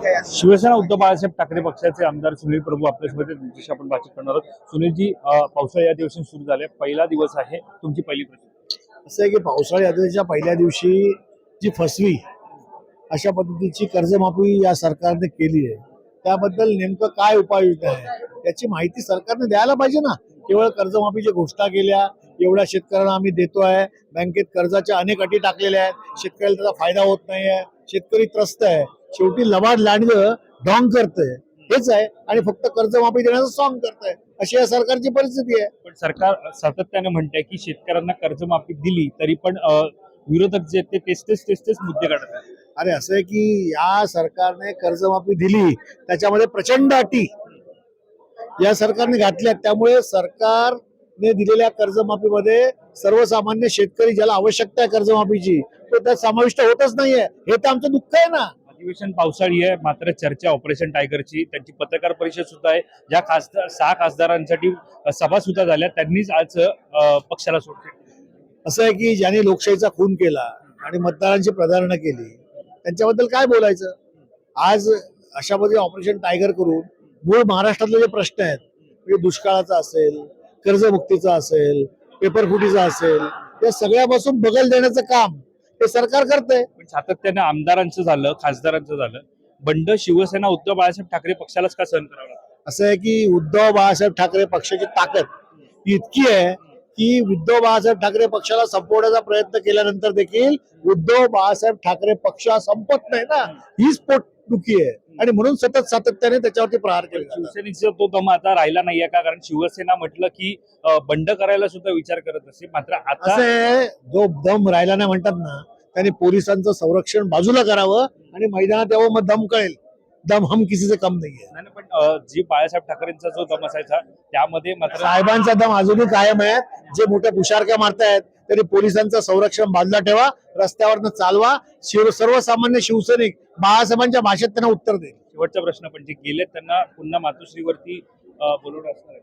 काय? शिवसेना उद्धव बाळासाहेब ठाकरे पक्षाचे आमदार सुनील प्रभू आपल्यासोबत आहेत. त्यांच्याशी आपण बातचीत करणार आहोत. सुनीलजी, पावसाळी अधिवेशन सुरू झाले, पहिला दिवस आहे, तुमची पहिली प्रतिक्रिया? असं आहे की पावसाळी अधिवेशनाच्या पहिल्या दिवशी जी फसवी अशा पद्धतीची कर्जमाफी या सरकारने केली आहे, त्याबद्दल नेमकं काय उपाययोजना आहे याची माहिती सरकारने द्यायला पाहिजे ना. केवळ कर्जमाफीच्या घोषणा केल्या, एवढ्या शेतकऱ्यांना आम्ही देतोय, बँकेत कर्जाच्या अनेक अटी टाकलेल्या आहेत, शेतकऱ्याला त्याचा फायदा होत नाहीये, शेतकरी त्रस्त आहे, शेवटी लबाड लांडगं ढॉंग करतंय, हेच आहे. आणि फक्त कर्जमाफी देण्याचं सॉंग करतंय, अशी या सरकारची परिस्थिती आहे. पण सरकार सातत्याने म्हणतंय की शेतकऱ्यांना कर्जमाफी दिली तरी पण विरोधक जे ते तेच मुद्दे काढत आहेत. अरे असं आहे की या सरकारने कर्जमाफी दिली, त्याच्यामध्ये प्रचंड अटी या सरकारने घातल्या, त्यामुळे सरकारने दिलेल्या कर्जमाफीमध्ये सर्वसामान्य शेतकरी ज्याला आवश्यकता आहे कर्जमाफीची तो त्यात समाविष्ट होतच नाहीये. हे तर आमचं दुःख आहे ना. अधिवेशन पावसाळी आहे, मात्र चर्चा ऑपरेशन टायगरची, त्यांची पत्रकार परिषद सुद्धा आहे. ज्या 6 खासदारांसाठी सभा सुद्धा झाल्या, त्यांनीच आज पक्षाला सोडले. असं आहे की ज्यांनी लोकशाहीचा खून केला आणि मतदारांची प्रतारणा केली त्यांच्याबद्दल काय बोलायचं. आज अशा पद्धतीने ऑपरेशन टायगर करून मूळ महाराष्ट्रातले जे प्रश्न आहेत, म्हणजे दुष्काळाचा असेल, कर्जमुक्तीचा असेल, पेपरफुटीचा असेल, या सगळ्यापासून बगल देण्याचं काम हे सरकार करतंय. पण सातत्याने आमदारांचं झालं, खासदारांचं झालं, बंड शिवसेना उद्धव बाळासाहेब ठाकरे पक्षालाच का सहन करावं लागतं? असं आहे की उद्धव बाळासाहेब ठाकरे पक्षाची ताकद इतकी आहे की उद्धव बाळासाहेब ठाकरे पक्षाला संपवण्याचा प्रयत्न केल्यानंतर देखील उद्धव बाळासाहेब ठाकरे पक्ष संपत नाही ना, हीच पोटदुखी आहे. आणि म्हणून सातत्याने त्याच्यावरती प्रहार केले. शिवसेनेचा तो दम आता राहिला नाहीये का? कारण शिवसेना म्हटलं की बंड करायला सुद्धा विचार करत असे, मात्र आता असं आहे, जो दम राहिला नाही म्हणतात ना, त्यांनी पोलिसांचं संरक्षण बाजूला करावं आणि मैदानात यावं, मग दम कळेल. दम हम किसीचे कम नाहीये. नाही ना, पण जी बाळासाहेब ठाकरेंचा जो दम असायचा त्यामध्ये मात्र साहेबांचा दम अजूनही कायम आहे. जे मोठ्या पुशारक्या मारतायत तरी पोलिसांचं संरक्षण बाजूला ठेवा, रस्त्यावरनं चालवा. सर्वसामान्य शिवसैनिक बाळासाहेबांच्या भाषेत त्यांना उत्तर देईल. शेवटचा प्रश्न, पण जे गेले त्यांना पुन्हा मातोश्रीवरती बोलवणं असणार आहे.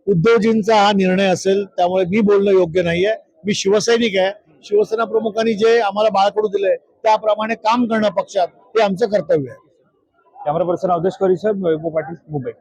उद्धवजींचा हा निर्णय असेल, त्यामुळे मी बोलणं योग्य नाहीये. मी शिवसैनिक आहे. शिवसेना प्रमुखांनी जे आम्हाला बाळकडू दिलंय त्याप्रमाणे काम करणं पक्षात हे आमचं कर्तव्य आहे. कॅमेरा पर्सन अवधेश करी सर, वैभव पाटील, मुंबई.